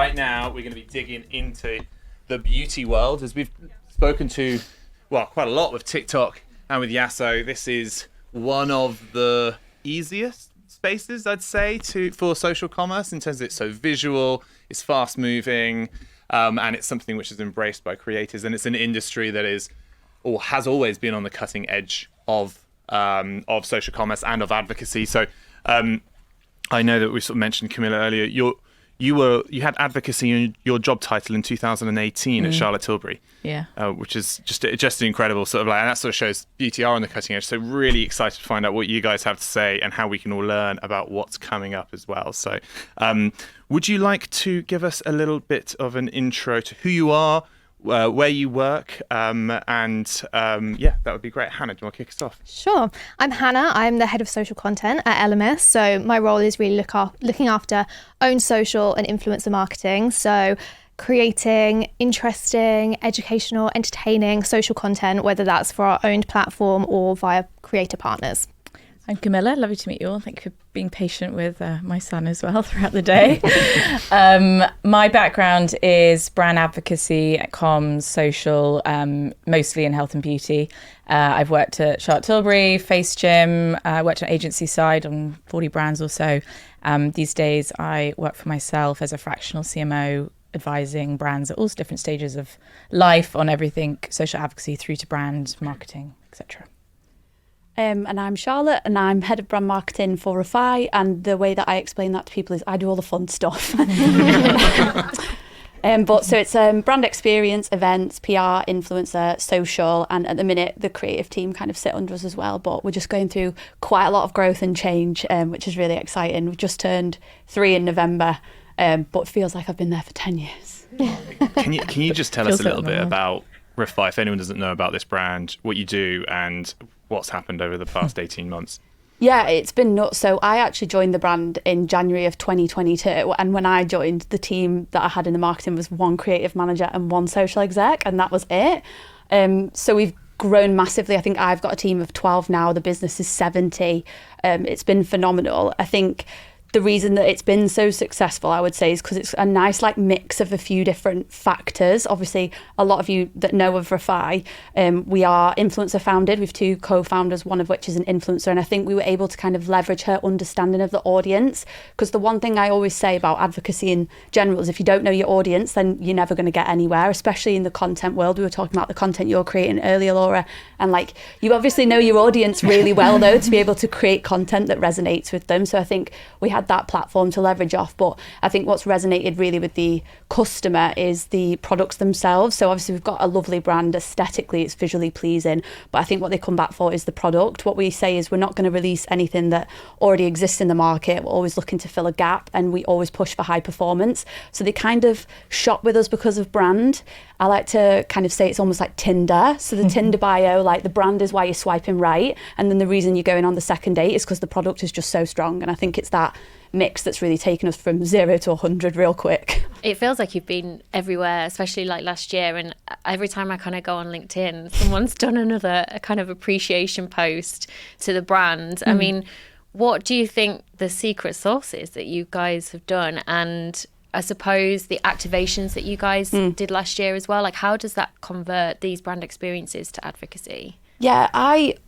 right now we're going to be digging into the beauty world, as we've spoken to, well, quite a lot with TikTok and with Yasso. This is one of the easiest spaces, I'd say, for social commerce, in terms of it's so visual, it's fast moving, and it's something which is embraced by creators, and it's an industry that is or has always been on the cutting edge of social commerce and of advocacy. So I know that we sort of mentioned, Camilla, earlier, you had advocacy in your job title in 2018 at Charlotte Tilbury, which is just incredible, sort of like, and that sort of shows beauty are on the cutting edge. So really excited to find out what you guys have to say and how we can all learn about what's coming up as well. So would you like to give us a little bit of an intro to who you are, where you work, and that would be great. Hannah, do you want to kick us off? Sure. I'm Hannah. I'm the head of social content at ELEMIS. So my role is really looking after own social and influencer marketing. So creating interesting, educational, entertaining social content, whether that's for our owned platform or via creator partners. I'm Camilla. Lovely to meet you all. Thank you for being patient with my son as well throughout the day. My background is brand advocacy, comms, social, mostly in health and beauty. I've worked at Charlotte Tilbury, FaceGym. I worked on agency side on 40 brands or so. These days, I work for myself as a fractional CMO, advising brands at all different stages of life on everything social advocacy through to brand marketing, etc. And I'm Charlotte, and I'm head of brand marketing for REFY, and the way that I explain that to people is I do all the fun stuff. So it's brand experience, events, PR, influencer, social, and at the minute the creative team kind of sit under us as well, but we're just going through quite a lot of growth and change, which is really exciting. We've just turned 3 in November, but feels like I've been there for 10 years. Can you just tell us a little bit about REFY, if anyone doesn't know about this brand, what you do and what's happened over the past 18 months? Yeah, it's been nuts. So I actually joined the brand in January of 2022. And when I joined, the team that I had in the marketing was 1 creative manager and 1 social exec, and that was it. So we've grown massively. I think I've got a team of 12 now. The business is 70. It's been phenomenal. I think the reason that it's been so successful, I would say, is because it's a nice mix of a few different factors. Obviously, a lot of you that know of REFY, we are influencer founded. We have 2 co-founders, one of which is an influencer. And I think we were able to kind of leverage her understanding of the audience. Because the one thing I always say about advocacy in general is if you don't know your audience, then you're never going to get anywhere, especially in the content world. We were talking about the content you're creating earlier, Laura. And you obviously know your audience really well, though, to be able to create content that resonates with them. So I think we had that platform to leverage off, but I think what's resonated really with the customer is the products themselves. So obviously we've got a lovely brand, aesthetically it's visually pleasing, but I think what they come back for is the product. What we say is we're not going to release anything that already exists in the market. We're always looking to fill a gap, and we always push for high performance. So they kind of shop with us because of brand. I like to kind of say it's almost like Tinder. So the Tinder bio, the brand is why you're swiping right, and then the reason you're going on the second date is because the product is just so strong. And I think it's that mix that's really taken us from 0 to 100 real quick. It feels like you've been everywhere, especially last year, and every time I kind of go on LinkedIn, someone's done a kind of appreciation post to the brand. I mean, what do you think the secret sauce is that you guys have done? And I suppose the activations that you guys did last year as well, how does that convert these brand experiences to advocacy? Yeah,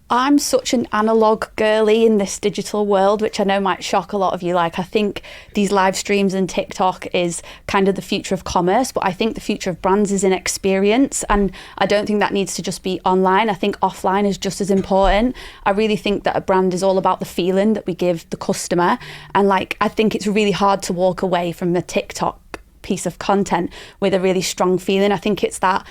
I'm such an analog girly in this digital world, which I know might shock a lot of you. I think these live streams and TikTok is kind of the future of commerce, but I think the future of brands is in experience. And I don't think that needs to just be online. I think offline is just as important. I really think that a brand is all about the feeling that we give the customer. And I think it's really hard to walk away from a TikTok piece of content with a really strong feeling. I think it's that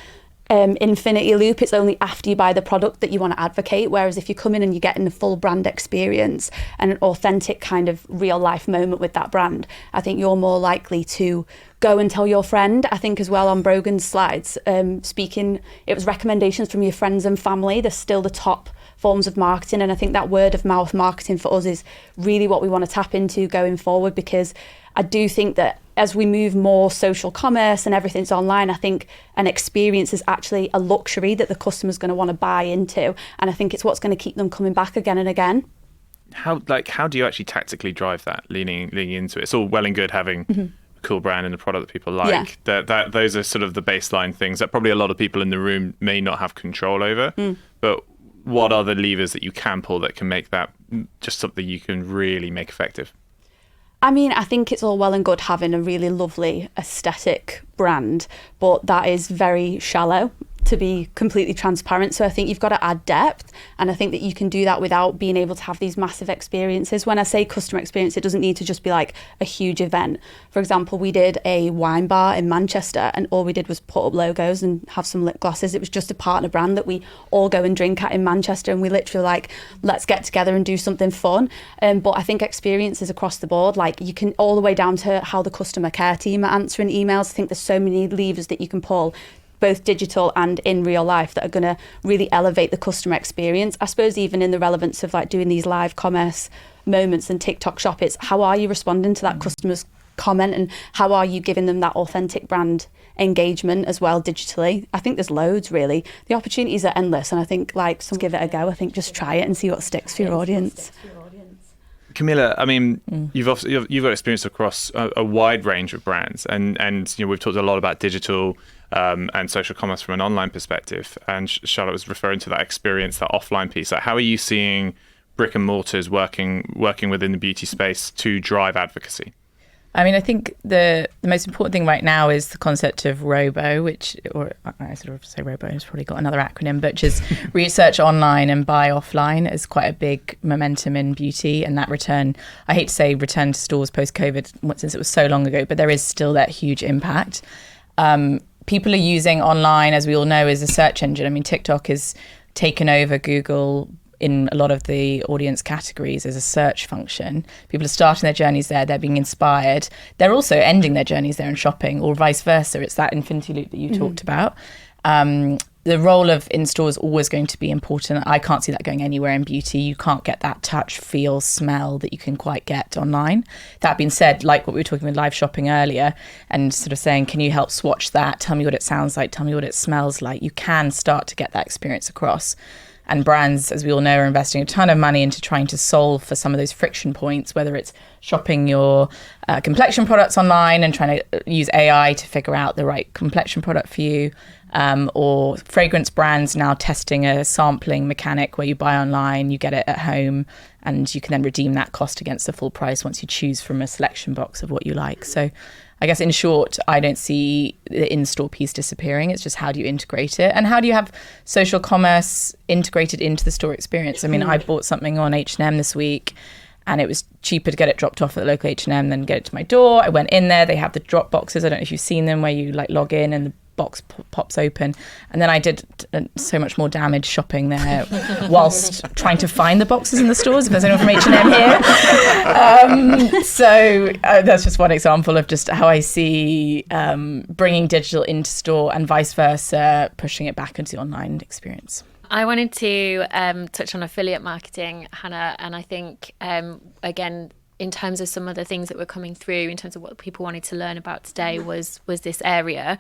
infinity loop. It's only after you buy the product that you want to advocate, whereas if you come in and you're getting the full brand experience and an authentic kind of real life moment with that brand, I think you're more likely to go and tell your friend. I think as well on Brogan's slides, speaking, it was recommendations from your friends and family. They're still the top forms of marketing, and I think that word of mouth marketing for us is really what we want to tap into going forward, because I do think that as we move more social commerce and everything's online, I think an experience is actually a luxury that the customer's going to want to buy into, and I think it's what's going to keep them coming back again and again. How do you actually tactically drive that, leaning into it? It's all well and good having cool brand and a product that people like. That those are sort of the baseline things that probably a lot of people in the room may not have control over. But what are the levers that you can pull that can make that just something you can really make effective? I mean, I think it's all well and good having a really lovely aesthetic brand, but that is very shallow, to be completely transparent. So I think you've got to add depth, and I think that you can do that without being able to have these massive experiences. When I say customer experience, it doesn't need to just be like a huge event. For example, we did a wine bar in Manchester, and all we did was put up logos and have some lip glosses. It was just a partner brand that we all go and drink at in Manchester, and we literally like, let's get together and do something fun. But I think experiences across the board, like you can all the way down to how the customer care team are answering emails. I think there's so many levers that you can pull, both digital and in real life, that are going to really elevate the customer experience. I suppose even in the relevance of like doing these live commerce moments and TikTok shop, it's how are you responding to that customer's comment, and how are you giving them that authentic brand engagement as well digitally. I think there's loads, really. The opportunities are endless, and I think like some give it a go. I think just try it and see what sticks for your audience. Camilla, I mean, you've got experience across a wide range of brands, and we've talked a lot about digital and social commerce from an online perspective. And Charlotte was referring to that experience, that offline piece. Like, how are you seeing brick and mortars working within the beauty space to drive advocacy? I mean, I think the most important thing right now is the concept of ROBO, or I sort of say ROBO, it's probably got another acronym, but just research online and buy offline is quite a big momentum in beauty. And that return, I hate to say return to stores post-COVID, since it was so long ago, but there is still that huge impact. People are using online, as we all know, as a search engine. I mean, TikTok has taken over Google in a lot of the audience categories as a search function. People are starting their journeys there, they're being inspired. They're also ending their journeys there and shopping, or vice versa. It's that infinity loop that you talked about. The role of in-store is always going to be important. I can't see that going anywhere in beauty. You can't get that touch, feel, smell that you can quite get online. That being said, like what we were talking with live shopping earlier, and sort of saying, can you help swatch that? Tell me what it sounds like. Tell me what it smells like. You can start to get that experience across. And brands, as we all know, are investing a ton of money into trying to solve for some of those friction points, whether it's shopping your complexion products online and trying to use AI to figure out the right complexion product for you, or fragrance brands now testing a sampling mechanic where you buy online, you get it at home, and you can then redeem that cost against the full price once you choose from a selection box of what you like. So I guess in short, I don't see the in-store piece disappearing. It's just how do you integrate it, and how do you have social commerce integrated into the store experience? I mean, I bought something on H&M this week, and it was cheaper to get it dropped off at the local H&M than get it to my door. I went in there. They have the drop boxes. I don't know if you've seen them, where you like log in and the box pops open. And then I did so much more damage shopping there whilst trying to find the boxes in the stores, if there's anyone from H&M here. So that's just one example of just how I see bringing digital into store and vice versa, pushing it back into the online experience. I wanted to touch on affiliate marketing, Hannah, and I think, again, in terms of some of the things that were coming through, in terms of what people wanted to learn about today, was this area.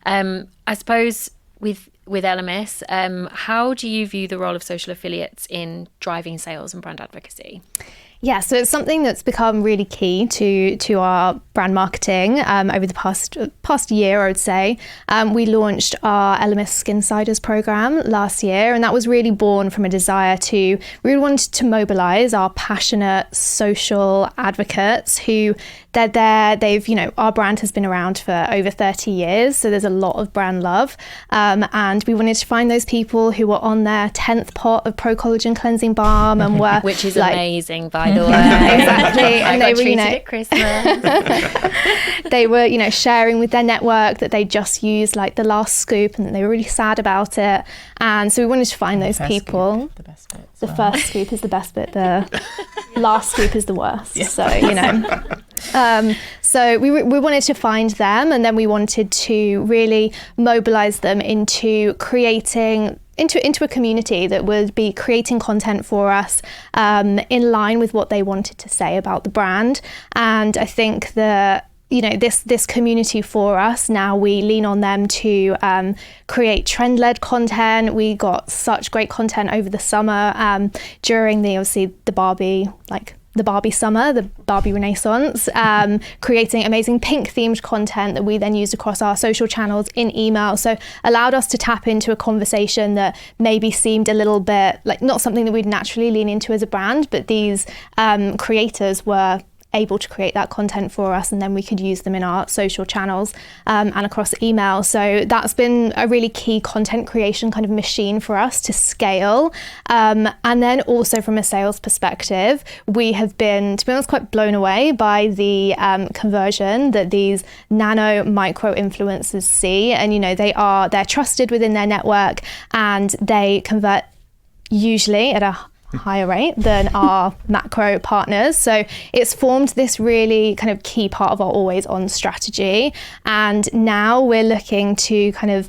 I suppose with ELEMIS, how do you view the role of social affiliates in driving sales and brand advocacy? Yeah, so it's something that's become really key to our brand marketing over the past year, I would say. We launched our ELEMIS Skinsiders program last year, and that was really born from a desire to really wanted to mobilize our passionate social advocates who they're there. They've, our brand has been around for over 30 years, so there's a lot of brand love. And we wanted to find those people who were on their 10th pot of Pro Collagen Cleansing Balm and were which is amazing, by the way. Exactly. And I got they were, treated at Christmas. they were, sharing with their network that they just used like the last scoop and that they were really sad about it. And so we wanted to find those people. Scoop, the best bit. The first scoop is the best bit. The last scoop is the worst. Yeah. So, so we wanted to find them, and then we wanted to really mobilize them into creating into a community that would be creating content for us in line with what they wanted to say about the brand. And I think this community for us, now we lean on them to create trend-led content. We got such great content over the summer during the Barbie the Barbie summer, the Barbie Renaissance, creating amazing pink themed content that we then used across our social channels in email. So allowed us to tap into a conversation that maybe seemed a little bit like not something that we'd naturally lean into as a brand, but these creators were able to create that content for us, and then we could use them in our social channels and across email. So that's been a really key content creation kind of machine for us to scale. And then also from a sales perspective, we have been, to be honest, quite blown away by the conversion that these nano micro influencers see. And, you know, they're trusted within their network, and they convert usually at a higher rate than our macro partners. So it's formed this really kind of key part of our always on strategy. And now we're looking to kind of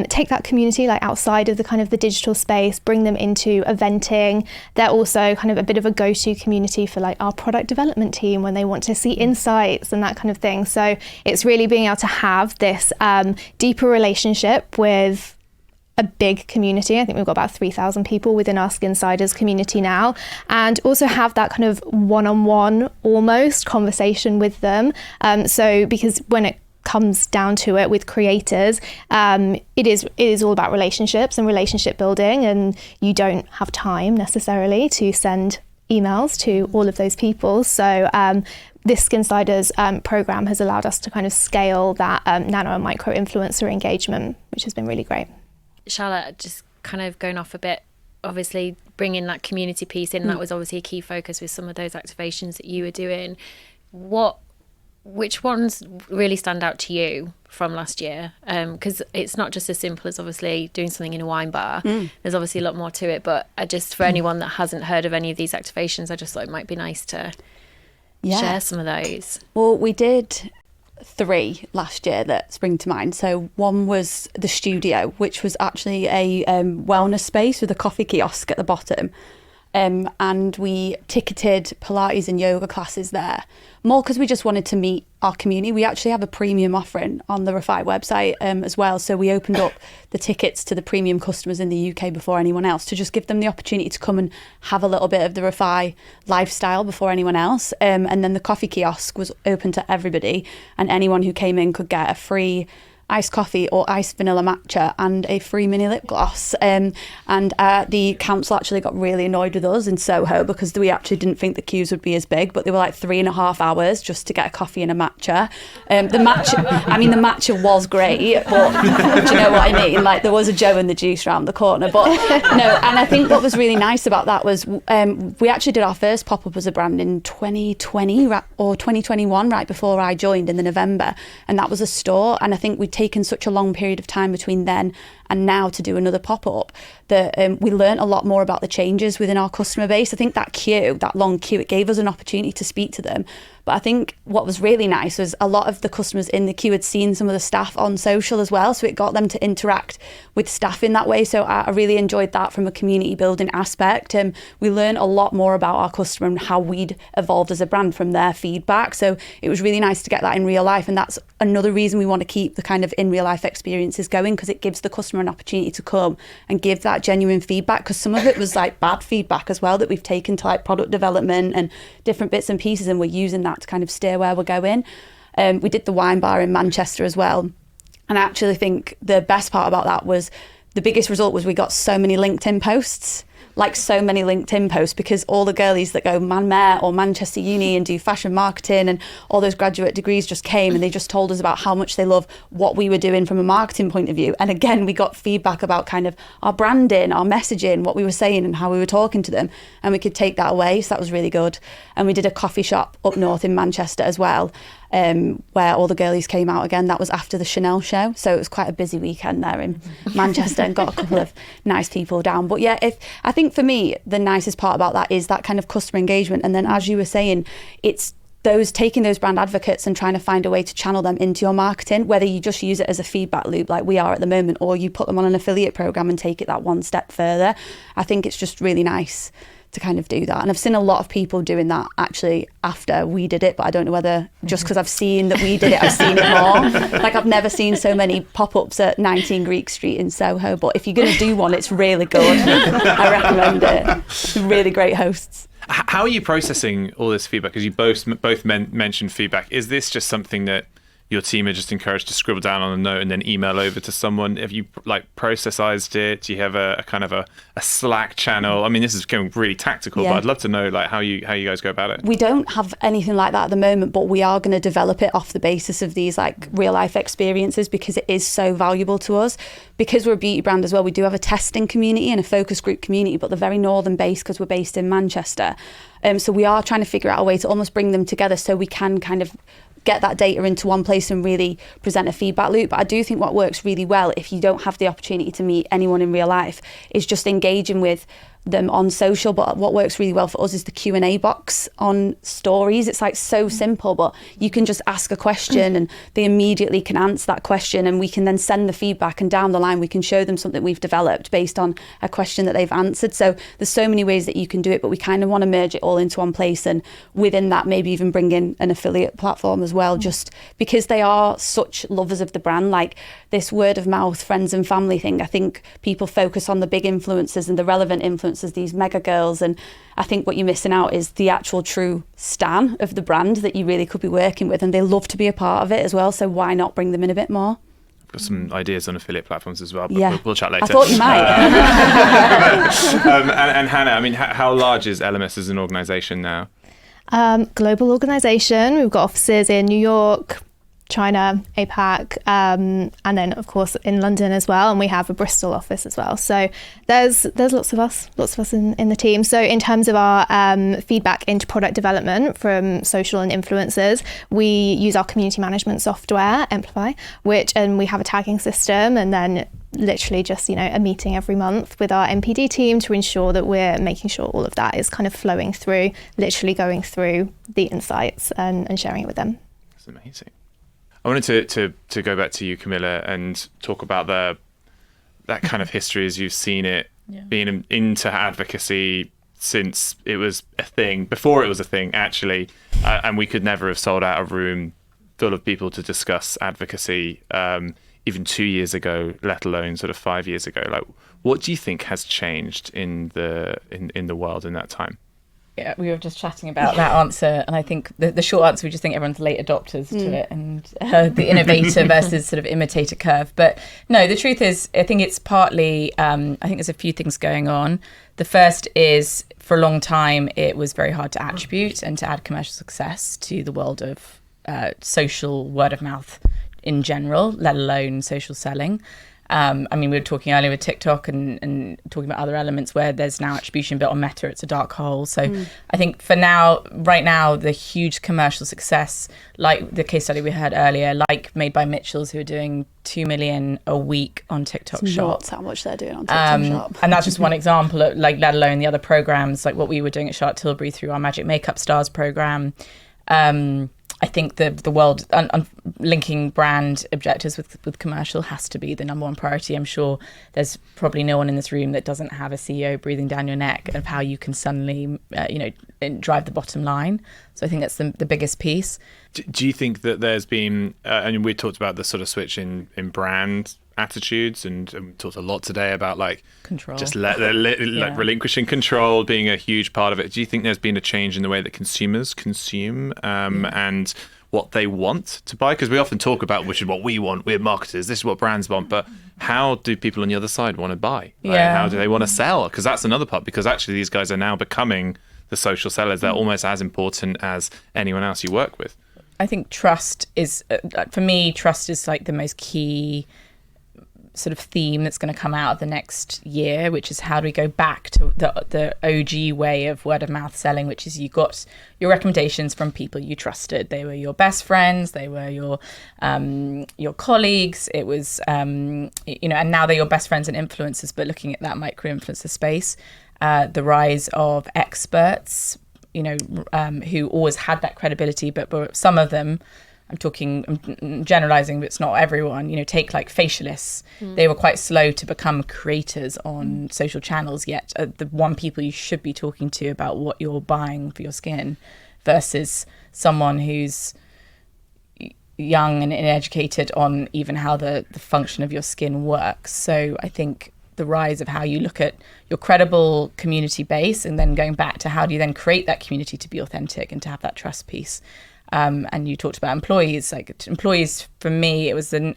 take that community like outside of the kind of the digital space, bring them into eventing. They're also kind of a bit of a go-to community for like our product development team when they want to see insights and that kind of thing. So it's really being able to have this deeper relationship with a big community. I think we've got about 3,000 people within our Skinsiders community now, and also have that kind of one-on-one almost conversation with them. So because when it comes down to it with creators, it is all about relationships and relationship building, and you don't have time necessarily to send emails to all of those people. So this Skinsiders program has allowed us to kind of scale that nano and micro influencer engagement, which has been really great. Charlotte, just kind of going off a bit, obviously bringing that community piece in, that was obviously a key focus with some of those activations that you were doing. Which ones really stand out to you from last year? Because it's not just as simple as obviously doing something in a wine bar. There's obviously a lot more to it, but I just, for anyone that hasn't heard of any of these activations, I just thought it might be nice to share some of those. Well, we did 3 last year that spring to mind. So one was the studio, which was actually a wellness space with a coffee kiosk at the bottom. And we ticketed Pilates and yoga classes there, more because we just wanted to meet our community. We actually have a premium offering on the REFY website as well. So we opened up the tickets to the premium customers in the UK before anyone else, to just give them the opportunity to come and have a little bit of the REFY lifestyle before anyone else. And then the coffee kiosk was open to everybody, and anyone who came in could get a free iced coffee or iced vanilla matcha and a free mini lip gloss. And the council actually got really annoyed with us in Soho because we actually didn't think the queues would be as big, but they were like 3.5 hours just to get a coffee and a matcha. The matcha was great, but do you know what I mean? Like, there was a Joe and the Juice around the corner, but no. And I think what was really nice about that was we actually did our first pop-up as a brand in 2020 or 2021, right before I joined in the November, and that was a store. And I think we'd taken such a long period of time between then and now to do another pop-up that we learned a lot more about the changes within our customer base. I think that long queue, it gave us an opportunity to speak to them. But I think what was really nice was a lot of the customers in the queue had seen some of the staff on social as well, so it got them to interact with staff in that way. So I really enjoyed that from a community building aspect. And we learned a lot more about our customer and how we'd evolved as a brand from their feedback. So it was really nice to get that in real life, and that's another reason we want to keep the kind of in real life experiences going, because it gives the customer an opportunity to come and give that genuine feedback, because some of it was like bad feedback as well that we've taken to like product development and different bits and pieces, and we're using that to kind of steer where we're going. We did the wine bar in Manchester as well, and I actually think the best part about that was the biggest result was we got so many LinkedIn posts, because all the girlies that go Man or Manchester Uni and do fashion marketing and all those graduate degrees just came and they just told us about how much they love what we were doing from a marketing point of view. And again, we got feedback about kind of our branding, our messaging, what we were saying and how we were talking to them, and we could take that away. So that was really good. And we did a coffee shop up north in Manchester as well, where all the girlies came out again. That was after the Chanel show, so it was quite a busy weekend there in Manchester, and got a couple of nice people down. But yeah, I think for me the nicest part about that is that kind of customer engagement. And then, as you were saying, it's taking those brand advocates and trying to find a way to channel them into your marketing, whether you just use it as a feedback loop like we are at the moment, or you put them on an affiliate program and take it that one step further. I think it's just really nice to kind of do that. And I've seen a lot of people doing that actually after we did it, but I don't know whether just because I've seen that we did it, I've seen it more. Like, I've never seen so many pop-ups at 19 Greek Street in Soho, but if you're going to do one, it's really good. I recommend it. Really great hosts. How are you processing all this feedback? Because you both mentioned feedback. Is this just something that your team are just encouraged to scribble down on a note and then email over to someone? Have you processized it? Do you have a kind of a Slack channel? I mean, this is going really tactical, but I'd love to know how you guys go about it. We don't have anything like that at the moment, but we are going to develop it off the basis of these real life experiences, because it is so valuable to us. Because we're a beauty brand as well, we do have a testing community and a focus group community, but they're very northern based because we're based in Manchester. So we are trying to figure out a way to almost bring them together so we can kind of get that data into one place and really present a feedback loop. But I do think what works really well, if you don't have the opportunity to meet anyone in real life, is just engaging with them on social. But what works really well for us is the Q&A box on stories. It's so simple, but you can just ask a question and they immediately can answer that question, and we can then send the feedback, and down the line we can show them something we've developed based on a question that they've answered. So there's so many ways that you can do it, but we kind of want to merge it all into one place, and within that maybe even bring in an affiliate platform as well, just because they are such lovers of the brand. This word of mouth, friends and family thing, I think people focus on the big influencers and the relevant influencers, these mega girls, and I think what you're missing out is the actual true stan of the brand that you really could be working with, and they love to be a part of it as well, so why not bring them in a bit more? I've got some ideas on affiliate platforms as well, but we'll chat later. I thought you might. And Hannah, I mean, how large is ELEMIS as an organisation now? Global organisation. We've got offices in New York, China, APAC, and then of course in London as well, and we have a Bristol office as well. So there's lots of us in the team. So in terms of our feedback into product development from social and influencers, we use our community management software, Amplify, and we have a tagging system, and then literally just a meeting every month with our MPD team to ensure that we're making sure all of that is kind of flowing through, literally going through the insights and sharing it with them. That's amazing. I wanted to go back to you, Camilla, and talk about that kind of history as you've seen it, being into advocacy since it was a thing, before it was a thing, actually, and we could never have sold out a room full of people to discuss advocacy even 2 years ago, let alone sort of 5 years ago. What do you think has changed in the world in that time? Yeah, we were just chatting about that answer, and I think the short answer, we just think everyone's late adopters to it, and the innovator versus sort of imitator curve. But no, the truth is, I think it's partly, I think there's a few things going on. The first is, for a long time, it was very hard to attribute and to add commercial success to the world of social word of mouth in general, let alone social selling. We were talking earlier with TikTok and talking about other elements where there's now attribution, but on Meta it's a dark hole. So I think for now, right now, the huge commercial success, like the case study we heard earlier, like Made by Mitchells, who are doing 2 million a week on TikTok Shop. That's how much they're doing on TikTok Shop. And that's just one example of, let alone the other programs, like what we were doing at Charlotte Tilbury through our Magic Makeup Stars program. I think the world linking brand objectives with commercial has to be the number one priority. I'm sure there's probably no one in this room that doesn't have a CEO breathing down your neck of how you can suddenly, drive the bottom line. So I think that's the biggest piece. Do you think that there's been, and we talked about the sort of switch in brand attitudes, and we talked a lot today about control, just relinquishing control being a huge part of it. Do you think there's been a change in the way that consumers consume and what they want to buy? Because we often talk about, which is what we want, we're marketers, this is what brands want, but how do people on the other side want to buy? How do they want to sell? Because that's another part, because actually these guys are now becoming the social sellers. They're almost as important as anyone else you work with. I think trust is, for me, trust is the most key sort of theme that's going to come out of the next year, which is how do we go back to the OG way of word of mouth selling, which is you got your recommendations from people you trusted. They were your best friends, they were your colleagues. It was and now they're your best friends and influencers. But looking at that micro influencer space, the rise of experts, who always had that credibility, but some of them, I'm generalizing, but it's not everyone, take facialists. They were quite slow to become creators on social channels, yet the one people you should be talking to about what you're buying for your skin versus someone who's young and uneducated on even how the function of your skin works. So I think the rise of how you look at your credible community base, and then going back to how do you then create that community to be authentic and to have that trust piece. And you talked about employees. Like employees, for me, it was in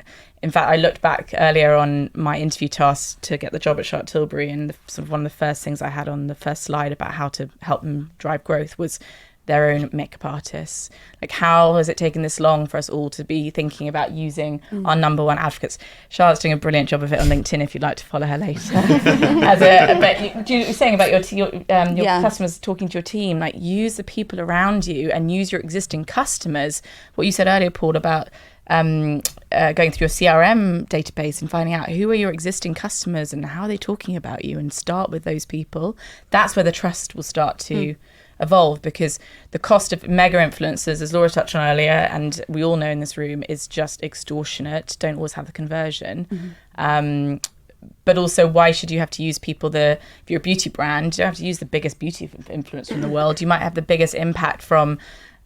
fact, I looked back earlier on my interview task to get the job at Charlotte Tilbury, and sort of one of the first things I had on the first slide about how to help them drive growth was their own makeup artists. Like, how has it taken this long for us all to be thinking about using our number one advocates? Charlotte's doing a brilliant job of it on LinkedIn if you'd like to follow her later. But you're saying about your customers talking to your team, like, use the people around you and use your existing customers. What you said earlier, Paul, about going through your CRM database and finding out who are your existing customers and how are they talking about you, and start with those people. That's where the trust will start to evolve, because the cost of mega influencers, as Laura touched on earlier, and we all know in this room, is just extortionate. Don't always have the conversion. But also, why should you have to use people if you're a beauty brand, you don't have to use the biggest beauty influencer in the world. You might have the biggest impact from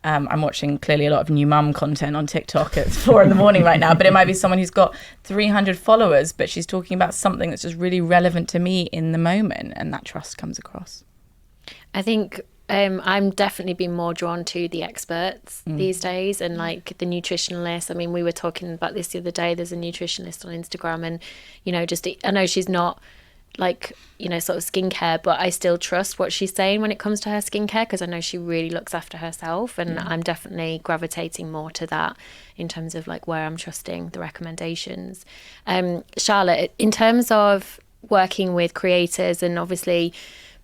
I'm watching clearly a lot of new mum content on TikTok at 4 a.m. right now, but it might be someone who's got 300 followers, but she's talking about something that's just really relevant to me in the moment, and that trust comes across. I think I'm definitely been more drawn to the experts these days, and like the nutritionalists. I mean, we were talking about this the other day. There's a nutritionist on Instagram, and, you know, just, I know she's not like, you know, sort of skincare, but I still trust what she's saying when it comes to her skincare, because I know she really looks after herself, and I'm definitely gravitating more to that in terms of like where I'm trusting the recommendations. Charlotte, in terms of working with creators, and obviously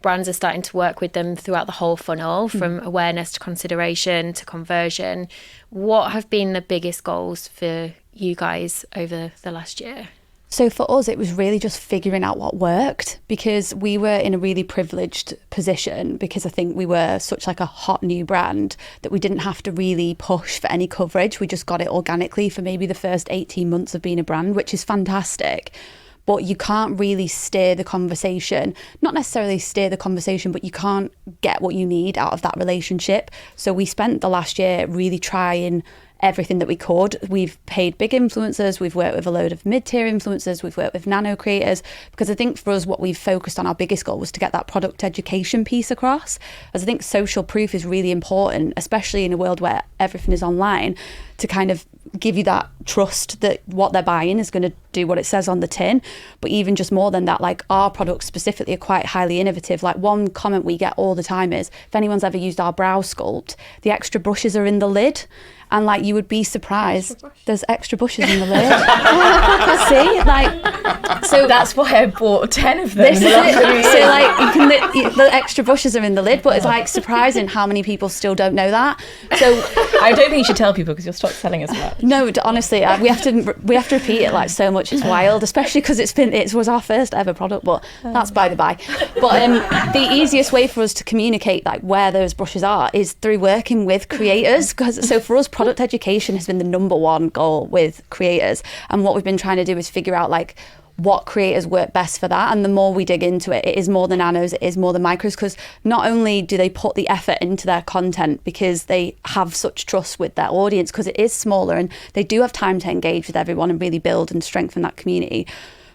brands are starting to work with them throughout the whole funnel, from awareness to consideration to conversion, what have been the biggest goals for you guys over the last year? So for us, it was really just figuring out what worked, because we were in a really privileged position, because I think we were such like a hot new brand that we didn't have to really push for any coverage. We just got it organically for maybe the first 18 months of being a brand, which is fantastic. But you can't really steer the conversation, not necessarily steer the conversation, but you can't get what you need out of that relationship. So we spent the last year really trying everything that we could. We've paid big influencers, we've worked with a load of mid-tier influencers, we've worked with nano creators, because I think for us what we've focused on, our biggest goal was to get that product education piece across, as I think social proof is really important, especially in a world where everything is online, to kind of give you that trust that what they're buying is going to do what it says on the tin. But even just more than that, like, our products specifically are quite highly innovative. Like, one comment we get all the time is, if anyone's ever used our brow sculpt, the extra brushes are in the lid. And like, you would be surprised, there's extra brushes in the lid. See, like, so that's why I bought 10 of them. This is it. So like, you can the extra brushes are in the lid, but it's like surprising how many people still don't know that. So I don't think you should tell people, because you'll stop selling as much. No, honestly, we have to repeat it like so much. It's wild, especially because it was our first ever product, but that's by the by. But the easiest way for us to communicate like where those brushes are is through working with creators. Because so for us, product education has been the number one goal with creators, and what we've been trying to do is figure out like what creators work best for that. And the more we dig into it, it is more the nanos, it is more the micros, because not only do they put the effort into their content because they have such trust with their audience, because it is smaller and they do have time to engage with everyone and really build and strengthen that community,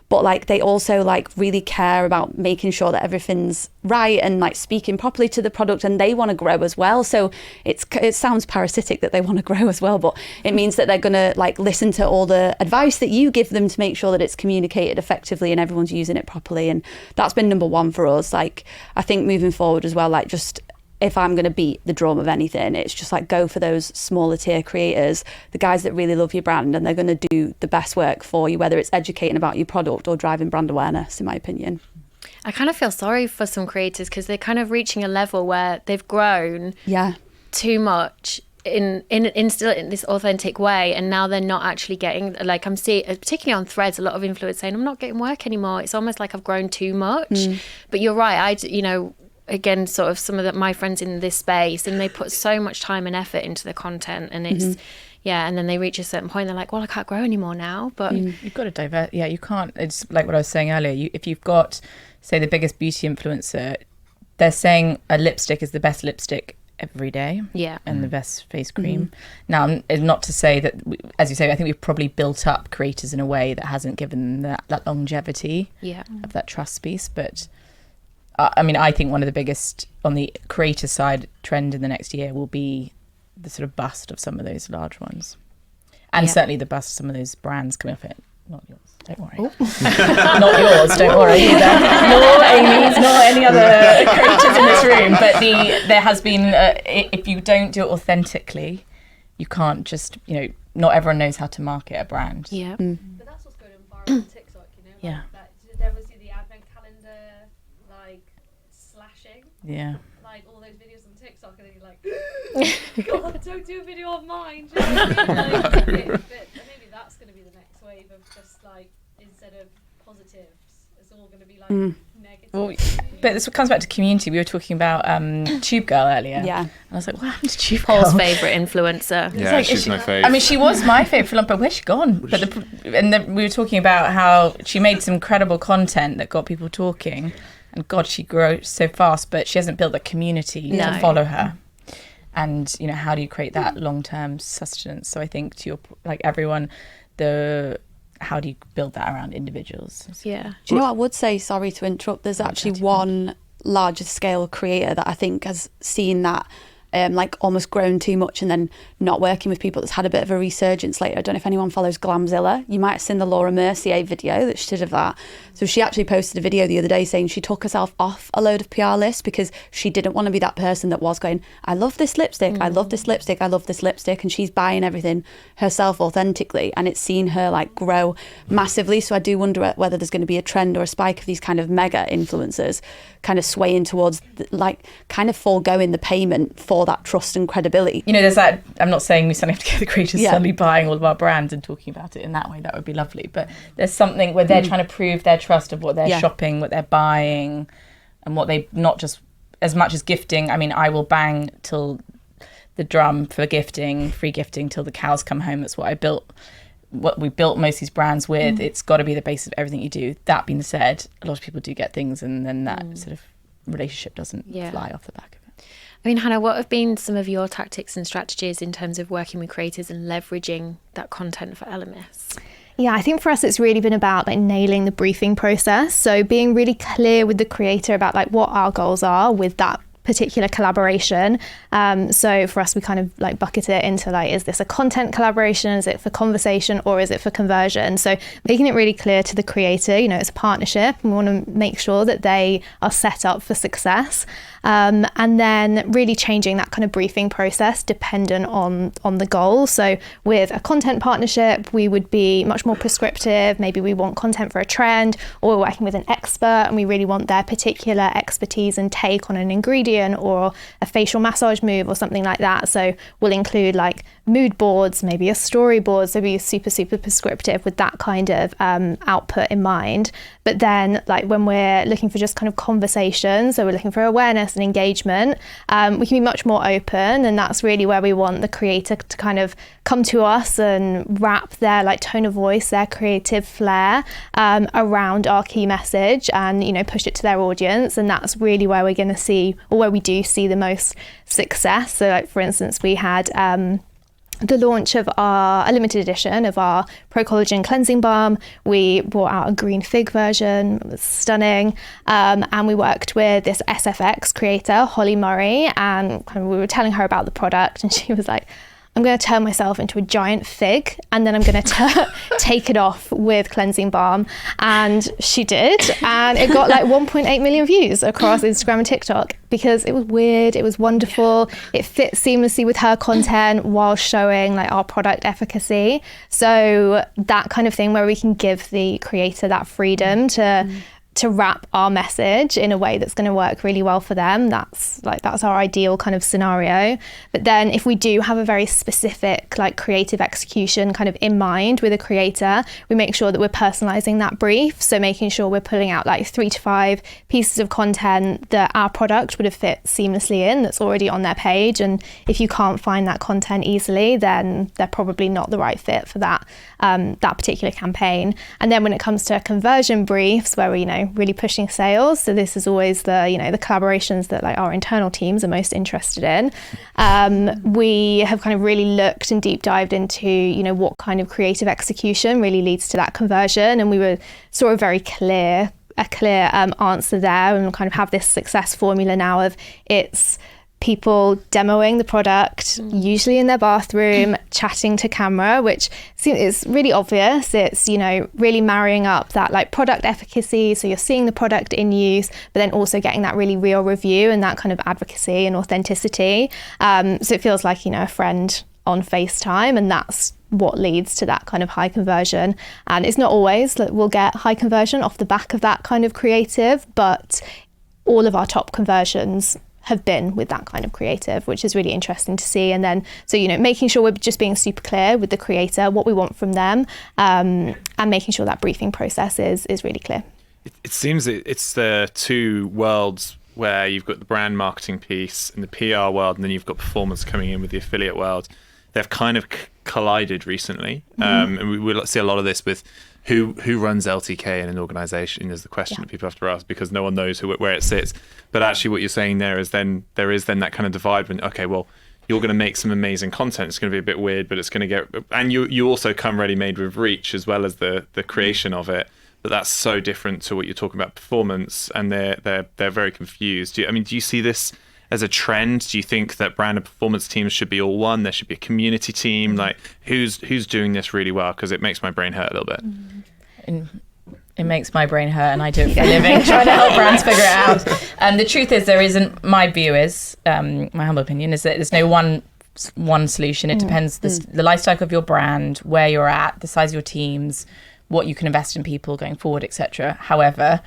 but like they also like really care about making sure that everything's right and like speaking properly to the product, and they want to grow as well. So it sounds parasitic that they want to grow as well, but it means that they're going to like listen to all the advice that you give them to make sure that it's communicated effectively and everyone's using it properly. And that's been number one for us. Like, I think moving forward as well, like, just if I'm going to beat the drum of anything, it's just like go for those smaller tier creators, the guys that really love your brand, and they're going to do the best work for you, whether it's educating about your product or driving brand awareness, in my opinion. I kind of feel sorry for some creators, because they're kind of reaching a level where they've grown too much in still in this authentic way, and now they're not actually getting, like, I'm seeing particularly on Threads, a lot of influencers saying I'm not getting work anymore. It's almost like I've grown too much. But you're right, again, sort of some of my friends in this space, and they put so much time and effort into the content, and it's and then they reach a certain point, they're like, well, I can't grow anymore now. But you've got to divert. You can't. It's like what I was saying earlier. If you've got, say, the biggest beauty influencer, they're saying a lipstick is the best lipstick every day. Yeah. And the best face cream. Now, not to say that, as you say, I think we've probably built up creators in a way that hasn't given them that longevity of that trust piece. But I mean, I think one of the biggest on the creator side trend in the next year will be the sort of bust of some of those large ones. And certainly the bust of some of those brands coming off it. Not yours, don't worry. Not yours, don't worry either. Nor Amy's, nor any other creators in this room. But there has been, if you don't do it authentically, you can't just, not everyone knows how to market a brand. Yeah. But that's what's going viral on TikTok, Yeah. Did everyone see the advent calendar, slashing? Yeah. All those videos on TikTok, and then you're like, God, don't do a video of mine. Do you know what I mean? But maybe that's going to be the next wave of just instead of positives, it's all going to be negative. Well, but this comes back to community. We were talking about Tube Girl earlier. Yeah. And I was like, what happened to Tube Girl? Paul's favourite influencer. Yeah, she's my favourite. I mean, she was my favourite for long, but where's she gone? But we were talking about how she made some incredible content that got people talking. And God, she grew so fast, but she hasn't built a community to follow her. And, how do you create that long-term sustenance? So I think to your, everyone, how do you build that around individuals? Yeah. Do you know what I would say, sorry to interrupt, there's actually one larger scale creator that I think has seen that almost grown too much and then not working with people, that's had a bit of a resurgence later. I don't know if anyone follows Glamzilla. You might have seen the Laura Mercier video that she did of that. So she actually posted a video the other day saying she took herself off a load of PR lists because she didn't want to be that person that was going, I love this lipstick, I love this lipstick, I love this lipstick, and she's buying everything herself authentically, and it's seen her grow massively. So I do wonder whether there's going to be a trend or a spike of these kind of mega influencers kind of swaying towards kind of foregoing the payment for that trust and credibility. There's that, I'm not saying we suddenly have to get the creators suddenly buying all of our brands and talking about it in that way. That would be lovely. But there's something where they're trying to prove their trust of what they're shopping, what they're buying, and what they, not just as much as gifting. I mean, I will bang till the drum for gifting, free gifting till the cows come home. That's what I built. What we built most of these brands with. It's got to be the basis of everything you do. That being said, a lot of people do get things, and then that sort of relationship doesn't fly off the back of it. I mean, Hannah, what have been some of your tactics and strategies in terms of working with creators and leveraging that content for ELEMIS? Yeah, I think for us, it's really been about nailing the briefing process. So being really clear with the creator about what our goals are with that particular collaboration. So for us, we kind of bucket it into is this a content collaboration? Is it for conversation, or is it for conversion? So making it really clear to the creator, it's a partnership, and we want to make sure that they are set up for success. And then really changing that kind of briefing process dependent on the goal. So with a content partnership, we would be much more prescriptive. Maybe we want content for a trend, or we're working with an expert and we really want their particular expertise and take on an ingredient or a facial massage move or something like that. So we'll include mood boards, maybe a storyboard, so be super, super prescriptive with that kind of output in mind. But then when we're looking for just kind of conversation, so we're looking for awareness and engagement, we can be much more open, and that's really where we want the creator to kind of come to us and wrap their tone of voice, their creative flair around our key message, and push it to their audience. And that's really where we're going to see, or where we do see the most success. So for instance, we had the launch of a limited edition of our Pro Collagen Cleansing Balm. We brought out a green fig version. It was stunning. And we worked with this SFX creator, Holly Murray, and we were telling her about the product, and she was like, I'm going to turn myself into a giant fig, and then I'm going to take it off with cleansing balm. And she did. And it got 1.8 million views across Instagram and TikTok because it was weird. It was wonderful. It fit seamlessly with her content while showing our product efficacy. So that kind of thing where we can give the creator that freedom to wrap our message in a way that's going to work really well for them. That's our ideal kind of scenario. But then if we do have a very specific creative execution kind of in mind with a creator, we make sure that we're personalizing that brief. So making sure we're pulling out 3 to 5 pieces of content that our product would have fit seamlessly in, that's already on their page. And if you can't find that content easily, then they're probably not the right fit for that particular campaign. And then when it comes to conversion briefs, where we really pushing sales. So this is always the, the collaborations that like our internal teams are most interested in. We have kind of really looked and deep dived into, what kind of creative execution really leads to that conversion. And we were sort of very clear answer there, and kind of have this success formula now of it's people demoing the product, usually in their bathroom, chatting to camera, which is really obvious. It's, really marrying up that like product efficacy. So you're seeing the product in use, but then also getting that really real review and that kind of advocacy and authenticity. So it feels like, a friend on FaceTime, and that's what leads to that kind of high conversion. And it's not always that we'll get high conversion off the back of that kind of creative, but all of our top conversions have been with that kind of creative, which is really interesting to see. And then, so, making sure we're just being super clear with the creator, what we want from them, and making sure that briefing process is really clear. It seems it's the two worlds where you've got the brand marketing piece and the PR world, and then you've got performance coming in with the affiliate world. They've kind of collided recently. And we see a lot of this with who runs LTK in an organization is the question that people have to ask, because no one knows where it sits. But actually what you're saying there is then that kind of divide when, okay, well, you're going to make some amazing content. It's going to be a bit weird, but it's going to get, and you also come ready-made with reach as well as the creation of it. But that's so different to what you're talking about performance, and they're very confused. Do you see this as a trend? Do you think that brand and performance teams should be all one? There should be a community team. Like who's doing this really well? Because it makes my brain hurt a little bit. It makes my brain hurt, and I do it for a living, trying to help brands figure it out. And the truth is, there isn't. My view is, my humble opinion, is that there's no one solution. It depends the life cycle of your brand, where you're at, the size of your teams, what you can invest in people going forward, etc. However,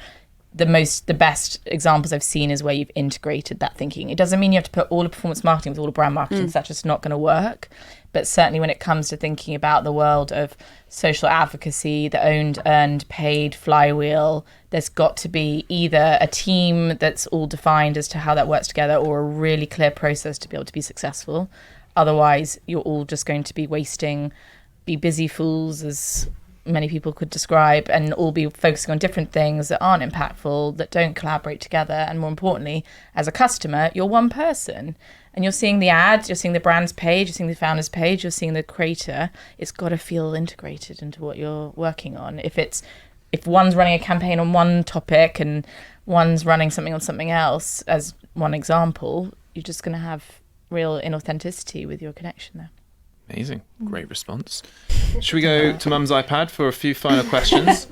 the best examples I've seen is where you've integrated that thinking. It doesn't mean you have to put all the performance marketing with all the brand marketing. That's just not going to work. But certainly when it comes to thinking about the world of social advocacy, the owned, earned, paid flywheel, there's got to be either a team that's all defined as to how that works together, or a really clear process to be able to be successful. Otherwise, you're all just going to be be busy fools, as many people could describe, and all be focusing on different things that aren't impactful, that don't collaborate together. And more importantly, as a customer, you're one person, and you're seeing the ads, you're seeing the brand's page, you're seeing the founder's page, you're seeing the creator. It's got to feel integrated into what you're working on. If one's running a campaign on one topic and one's running something on something else, as one example, you're just going to have real inauthenticity with your connection there. Amazing. Great response. Should we go to Mum's iPad for a few final questions?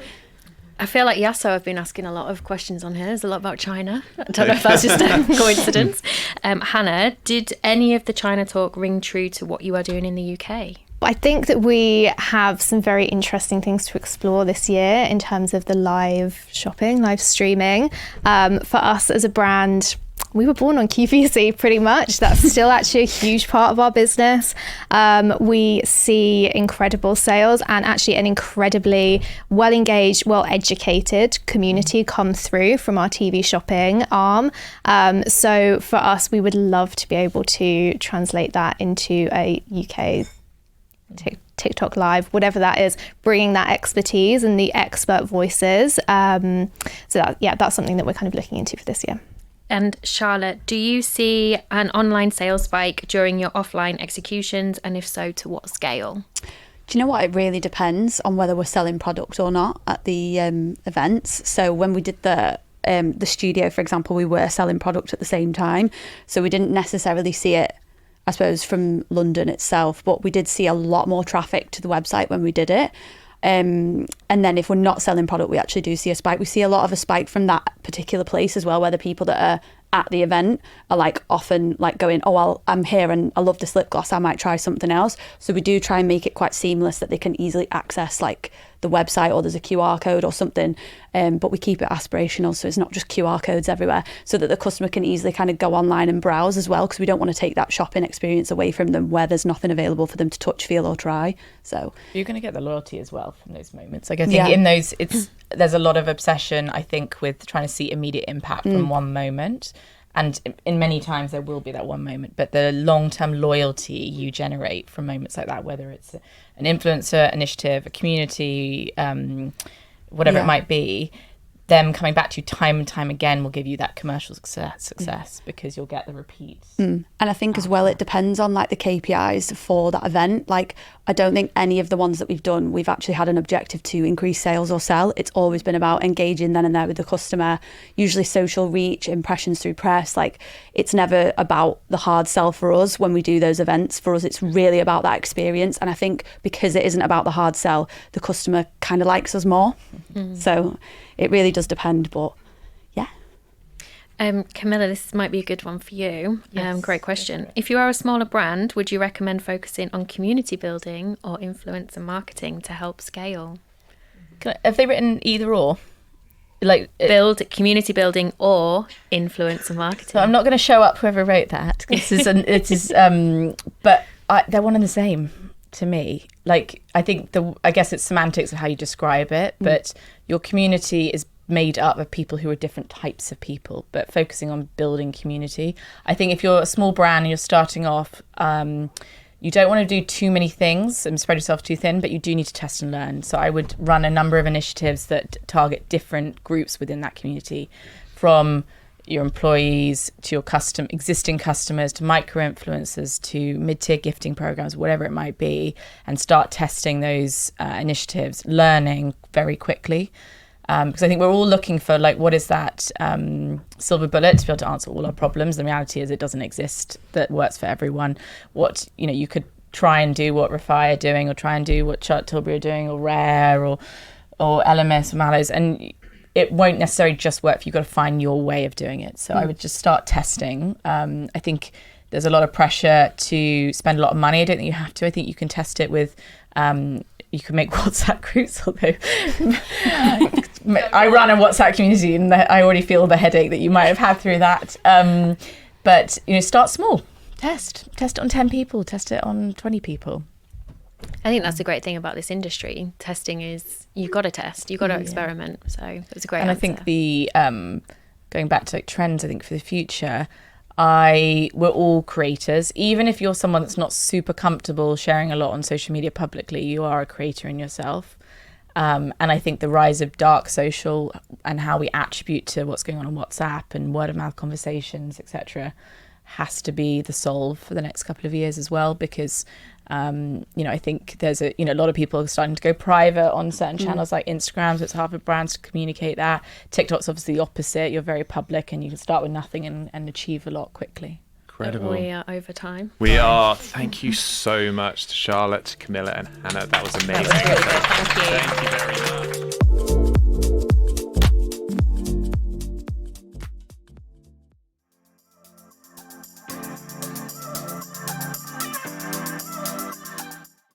I feel like Yasso have been asking a lot of questions on here. There's a lot about China. I don't know if that's just a coincidence. Hannah, did any of the China talk ring true to what you are doing in the UK? I think that we have some very interesting things to explore this year in terms of the live shopping, live streaming. For us as a brand, we were born on QVC pretty much. That's still actually a huge part of our business. We see incredible sales and actually an incredibly well-engaged, well-educated community come through from our TV shopping arm. So for us, we would love to be able to translate that into a UK TikTok live, whatever that is, bringing that expertise and the expert voices. That's something that we're kind of looking into for this year. And Charlotte, do you see an online sales spike during your offline executions? And if so, to what scale? Do you know what? It really depends on whether we're selling product or not at the events. So when we did the studio, for example, we were selling product at the same time. So we didn't necessarily see it, I suppose, from London itself, but we did see a lot more traffic to the website when we did it. And then if we're not selling product, we actually do see a spike. We see a lot of a spike from that particular place as well, where the people that are at the event are like often like going, oh, well, I'm here and I love this lip gloss, I might try something else. So we do try and make it quite seamless that they can easily access like the website, or there's a QR code or something, but we keep it aspirational, so it's not just QR codes everywhere, so that the customer can easily kind of go online and browse as well, because we don't want to take that shopping experience away from them where there's nothing available for them to touch, feel or try. So you're going to get the loyalty as well from those moments. Like I think in those, there's a lot of obsession, I think, with trying to see immediate impact from one moment. And in many times there will be that one moment, but the long-term loyalty you generate from moments like that, whether it's an influencer initiative, a community, whatever it might be, them coming back to you time and time again will give you that commercial success because you'll get the repeats. And I think as well, it depends on like the KPIs for that event. Like, I don't think any of the ones that we've done, we've actually had an objective to increase sales or sell. It's always been about engaging then and there with the customer, usually social reach, impressions through press. Like, it's never about the hard sell for us when we do those events. For us, it's really about that experience. And I think because it isn't about the hard sell, the customer kind of likes us more. So it really does depend, but yeah. Camilla, this might be a good one for you. Yes. Great question. If you are a smaller brand, would you recommend focusing on community building or influencer marketing to help scale? Have they written either or? Like Build community building or influencer marketing. So I'm not going to show up whoever wrote that. But they're one and the same to me. Like, I guess it's semantics of how you describe it, but your community is made up of people who are different types of people, but focusing on building community. I think if you're a small brand and you're starting off, you don't want to do too many things and spread yourself too thin, but you do need to test and learn. So I would run a number of initiatives that target different groups within that community, from your employees to your existing customers to micro-influencers to mid-tier gifting programs, whatever it might be, and start testing those initiatives, learning very quickly. Because I think we're all looking for, like, what is that silver bullet to be able to answer all our problems. The reality is it doesn't exist that works for everyone. What, you could try and do what REFY are doing, or try and do what Tilbury are doing, or Rare, or LMS, or Mallows, and it won't necessarily just work for you. You've got to find your way of doing it. So I would just start testing. I think there's a lot of pressure to spend a lot of money. I don't think you have to. I think you can test it with... you can make WhatsApp groups, although I run a WhatsApp community and I already feel the headache that you might have had through that. But, start small. Test it on 10 people, test it on 20 people. I think that's the great thing about this industry. Testing is, you've got to test, you've got to experiment. So it was a great answer. I think the, going back to like trends, I think for the future, we're all creators. Even if you're someone that's not super comfortable sharing a lot on social media publicly, you are a creator in yourself. And I think the rise of dark social and how we attribute to what's going on WhatsApp and word of mouth conversations, etc., has to be the solve for the next couple of years as well, because I think there's a lot of people are starting to go private on certain channels like Instagram, so it's hard for brands to communicate that. TikTok's obviously the opposite. You're very public and you can start with nothing and achieve a lot quickly. Incredible. We are over time. We are. Thank you so much to Charlotte, Camilla and Hannah. That was amazing. That was really good. Thank you. Thank you very much.